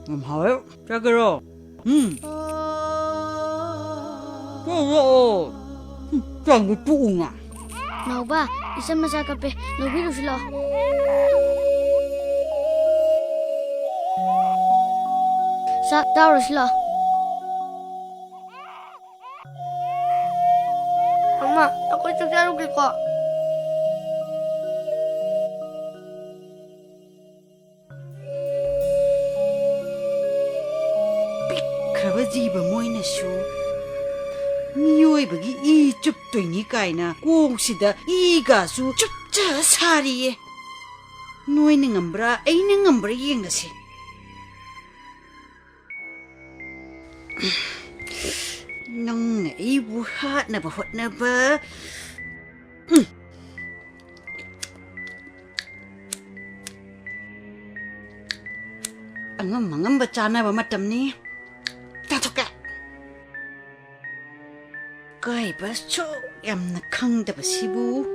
Hả? Ra cái rồi. Chẳng có trụ à? Nào ba, isa masa kape, nubi lu sila. Sa, tao sila. Mama, ako cakap ko. Khaba jiba moina shu miyoibagi I chup toini kaina kong sida I ga su chup cha sari e noi ni ngambra ai ni ngambra yengasi nong ai bu hat na ba hot na ba angam mangam ba chana ba matam ni Tatoka. Kai bas cho yam na khang da basibu.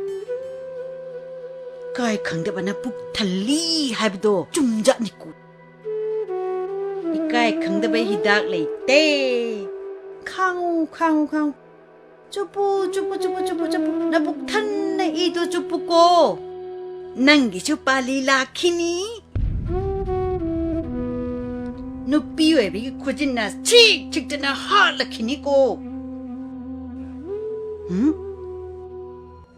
Kai khang da bana puk thali habdo chumja niku. Ikai khang da bai hidak leite. Khang. Chupu. Na puk than na ito chupu ko. Nangi chupali lakini. Nupi we bi khujin na chik na ha lakhini ko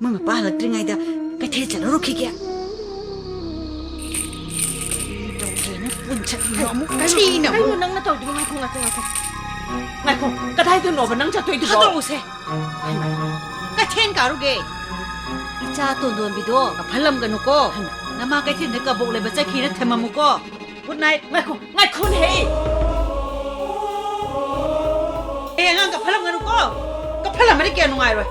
mama pa la tringai da ka the chalo rukhi kya do re na pun chat no mu chi na mu nang na to di ngai ko ka thai tu no ba nang cha toi tu ha do se ka then ka ru ge icha ton don bi do ka phalam ga no ko na ma ka thin ka bok le ba cha khi na thema mu ko Good night. Ngai khun he. Ngang ka phalam nganu ko. Ka phalam mari kya nungai roi.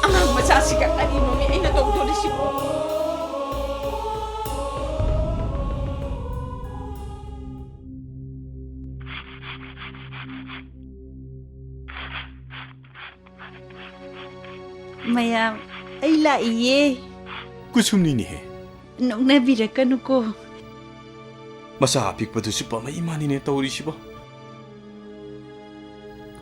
Angang macha si ka ani no mi ina to to si ko. Maya ai la iye. Kusumni ni he. Nong na birakanu ko. Masa apikpadu si pama imani ne tawri siba.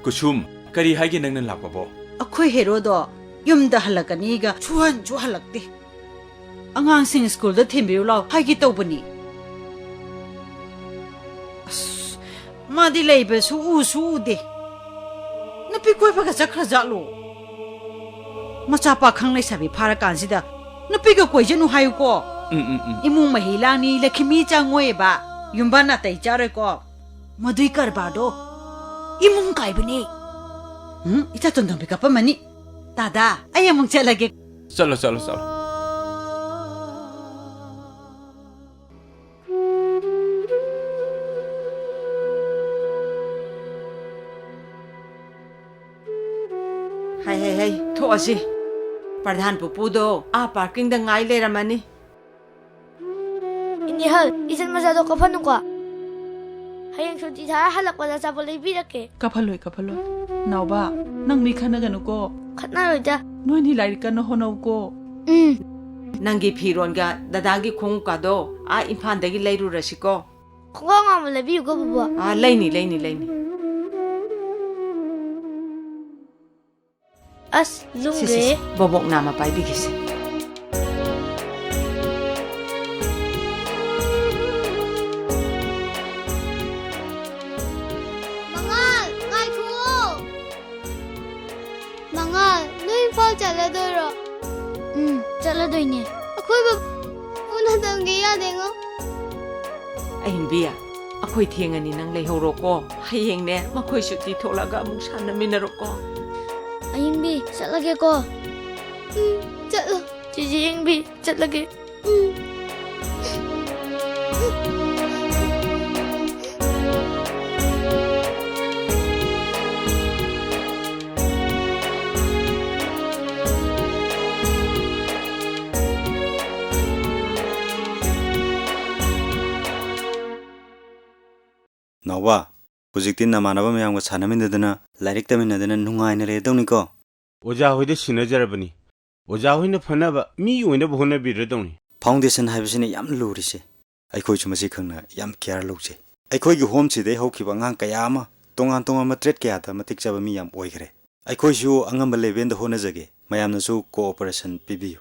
Kusum, kari haige nang lakpa bo. Akhoi hero do yumda halakani ga chuan chu halakti. Angang sing school da thimbiu law haige tawbani. Madi leibe su de. Napi koi pa ka chakra jalo. Macha pa khang lai sabi phara kan sida. Napi ka koi jenu hayu ko. Imung mahila ni Lakshmi changoi ba yumba na tai chare ko madui karba do imung kai bani ita ton dong pika pa mani tada ay amung chalage Chalo. Hai tho asi Pradhan pupu do parking da ngai le ramani Ini hal, isan masa do kapan ko. Hayang suti tha halak wala sa boleh birake. Kapaloi. Nauba, nang mi khana ganu ko. Khatna roi da. Noi ni lai kan honau ko. Nangi phiron ga dadagi khong ka do imphan dagi leiru rasiko Khonga ngam le bi ko bu. laini As lungge. bobok nama pai bi kise Chaladoine. Akhoi ba una tangge ya dengo. Ahingbiya akhoi thiengani nang leihoro ko hayeng ne makhoi suti tholaga mung sannaminaro ko Ayingbi, chatlage ko. Chalo. Jiji Ayingbi, chatlage. Nawa, hujiktin namanaba mayamga sanaminadana lairik taminadana nungaina redawniko. Oja hoide sinajarabani. Oja hoina phanaba mi oina bhona biradawni. Foundation haibisine yam lurise. ꯑꯩꯈꯣꯏꯁꯨ ꯃꯁꯤ ꯈꯪꯅ ꯌꯥꯝ care ꯂꯧꯖꯩ ꯑꯩꯈꯣꯏꯒꯤ ꯍꯣꯝꯁꯤꯗꯩ ꯍꯧꯈꯤꯕ ꯑꯉꯥꯡ ꯀꯌꯥ ꯑꯃ ꯇꯣꯉꯥꯟ ꯇꯣꯉꯥꯟꯕ ꯇ꯭ꯔꯦꯠ ꯀꯌꯥꯗ ꯃꯇꯤꯛ ꯆꯥꯕ ꯃꯤ ꯌꯥꯝ ꯑꯣꯏꯈ꯭ꯔꯦ ꯑꯩꯈꯣꯏꯁꯨ ꯑꯉꯝꯕ ꯂꯦꯚꯦꯜꯗ ꯍꯣꯠꯅꯖꯒꯦ ꯃꯌꯥꯝꯅꯁꯨ ꯀꯣꯑꯣꯄꯔꯦꯁꯟ ꯄꯤꯕꯤꯌꯨ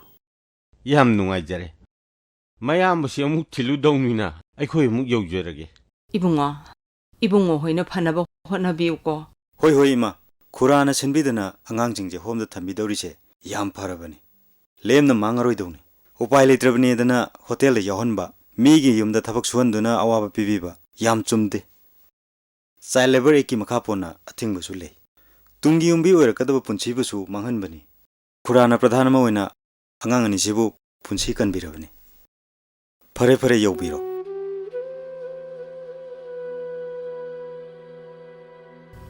ꯌꯥꯝ ꯅꯨꯡꯉꯥꯏꯖꯔꯦ ꯃꯌꯥꯝꯕꯁꯤ ꯑꯃꯨꯛ ꯊꯤꯜꯂꯨꯗꯧꯅꯤꯅ ꯑꯩꯈꯣꯏ ꯑꯃꯨꯛ ꯌꯧꯖꯔꯒꯦ 이봉어 호이나 파나보 호나비우고 ꯍꯣꯏ ꯍꯣꯏ 이마 ꯈꯨꯔꯥꯅ ꯁꯤꯟꯕꯤꯗꯅ ꯑꯉꯥꯡꯁꯤꯡꯁꯦ ꯍꯣꯝꯗ ꯊꯝꯕꯤꯗꯧꯔꯤꯁꯦ ꯌꯥꯝ ꯐꯔꯕꯅꯤ ꯂꯦꯝꯅ ꯃꯥꯡꯉꯔꯣꯏꯗꯧꯅꯤ ꯎꯄꯥꯏ ꯂꯩꯇ꯭ꯔꯕꯅꯤꯗꯅ ꯍꯣꯇꯦꯜꯗ ꯌꯥꯎꯍꯟꯕ ꯃꯤꯒꯤ ꯌꯨꯝꯗ ꯊꯕꯛ ꯁꯨꯍꯟꯗꯨꯅ ꯑꯋꯥꯕ ꯄꯤꯕꯤꯕ ꯌꯥꯝ ꯆꯨꯝꯗꯦ ꯆꯥꯏꯜ ꯂꯦꯕꯔ ꯑꯦꯛꯀꯤ ꯃꯈꯥ ꯄꯣꯟꯅ ꯑꯊꯤꯡꯕꯁꯨ ꯂꯩ ꯇꯨꯡꯒꯤ ꯌꯨꯝꯕꯤ ꯑꯣꯏꯔꯛꯀꯗꯕ ꯄꯨꯟꯁꯤꯕꯨꯁꯨ ꯃꯥꯡꯍꯟꯕꯅꯤ ꯈꯨꯔꯥꯅ ꯄ꯭ꯔꯙꯥꯟ ꯑꯃ ꯑꯣꯏꯅ ꯑꯉꯥꯡ ꯑꯅꯤꯁꯤꯕꯨ ꯄꯨꯟꯁꯤ ꯀꯟꯕꯤꯔꯕꯅꯤ ꯐꯔꯦ ꯐꯔꯦ ꯌꯧꯕꯤꯔꯣ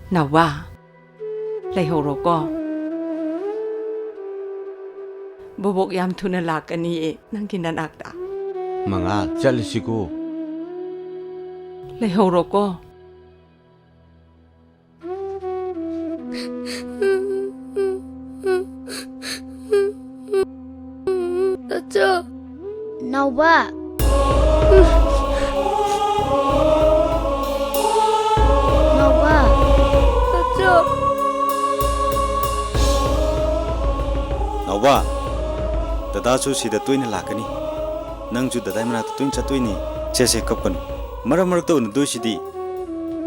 나와 레호로고 보복 얌투는 락가니 nan기나 낙다 망아 잘리시고 레호로고 나저 나오바 나오바 다다수 시다 또이나 라카니 낭주 다다이 마나타 또인 차또이니 제세 컵거니 마라마락도 오는 도시디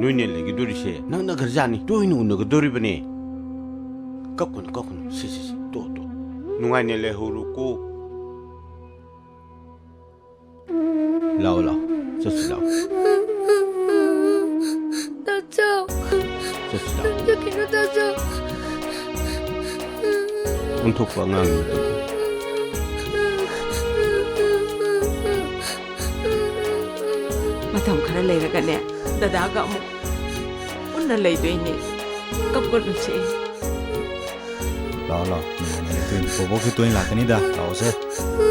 노인네 레기 도리시 낭나 그러자니 또이는 오는 도리버니 꺾고는 시시시 또 누가네 레호루고 라올라 저슬라오 나저 저슬라오 여기로 나저 온톡과 낭이 마탐 카라 레라가네 다다가 뭐 온나 레이도이니 깝고는시 라올라 누가네 또인 보복이 또인 라카니다 라오세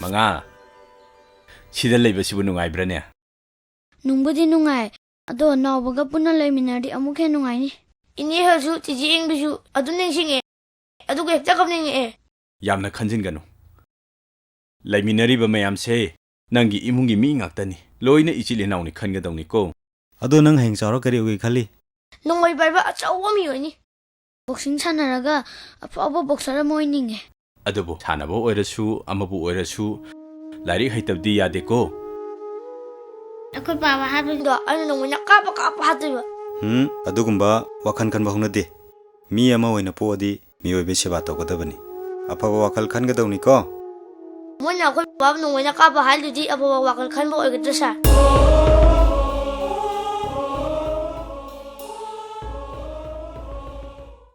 망아 시다 레이버시부 누가이브라네 ꯅꯨꯡꯕꯨꯗꯤ ꯅꯨꯡꯉꯥꯏ ꯑꯗꯣ ꯅꯥꯎꯕꯒ ꯄꯨꯟꯅ ꯂꯩꯃꯤꯟꯅꯔꯗꯤ ꯑꯃꯨꯛ ꯍꯦꯟꯅ ꯅꯨꯡꯉꯥꯏꯅꯤ ꯏꯅꯦ ꯍꯜꯁꯨ ꯆꯤꯆꯤ ꯏꯪꯕꯁꯨ ꯑꯗꯨꯝ ꯅꯤꯡꯁꯤꯡꯉꯦ ꯑꯗꯨꯒ ꯍꯦꯛꯇ ꯀꯞꯅꯤꯡꯉꯛꯑꯦ ꯌꯥꯝꯅ ꯈꯟꯖꯤꯟꯒꯅꯨ ꯂꯩꯃꯤꯟꯅꯔꯤꯕ ꯃꯌꯥꯝꯁꯦ ꯅꯪꯒꯤ ꯏꯃꯨꯡꯒꯤ ꯃꯤ ꯉꯥꯛꯇꯅꯤ ꯂꯣꯏꯅ ꯏꯆꯤꯜ ꯏꯅꯥꯎꯅꯤ ꯈꯟꯒꯗꯧꯅꯤꯀꯣ ꯑꯗꯣ ꯅꯪ ꯍꯌꯦꯡ ꯆꯥꯎꯔ ꯀꯔꯤ ꯑꯣꯏꯒꯦ ꯈꯜꯂꯤ ꯅꯣꯡꯃꯩ ꯄꯥꯏꯕ ꯑꯆꯧꯕ ꯃꯤ ꯑꯣꯏꯅꯤ ꯕꯣꯛꯁꯤꯡ ꯁꯥꯟꯅꯔꯒ ꯑꯐꯥꯎꯕ ꯕꯣꯛꯁꯔ ꯑꯃ ꯑꯣꯏꯅꯤꯡꯉꯦ ꯑꯗꯨꯕꯨ ꯁꯥꯟꯅꯕ ꯑꯣꯏꯔꯁꯨ ꯑꯃꯕꯨ ꯑꯣꯏꯔꯁꯨ ꯂꯥꯏꯔꯤꯛ ꯍꯩꯇꯕꯗꯤ ꯌꯥꯗꯦꯀꯣ ꯑꯩꯈꯣꯏ ꯄꯥꯕ ꯍꯥꯏꯕꯗꯣ ꯑꯩꯅ ꯅꯣꯡꯃꯩꯅ ꯀꯥꯞꯄ ꯍꯥꯠꯇꯣꯏꯕ ꯑꯗꯨꯒꯨꯝꯕ ꯋꯥꯈꯜ ꯈꯟꯕ ꯍꯧꯅꯗꯦ ꯃꯤ ꯑꯃ ꯑꯣꯏꯅ ꯄꯣꯛꯑꯗꯤ ꯃꯤꯑꯣꯏꯕ ꯁꯦꯕꯥ ꯇꯧꯒꯗꯕꯅꯤ ꯑꯐꯕ ꯋꯥꯈꯜ ꯈꯟꯒꯗꯧꯅꯤꯀꯣ ꯃꯣꯏꯅ ꯑꯩꯈꯣꯏ ꯄꯥꯕ ꯅꯣꯡꯃꯩꯅ ꯀꯥꯞꯄ ꯍꯥꯏꯗꯨꯗꯤ ꯑꯐꯕ ꯋꯥꯈꯜ ꯈꯟꯕ ꯑꯣꯏꯒꯗ꯭ꯔꯥ ꯁꯥꯔ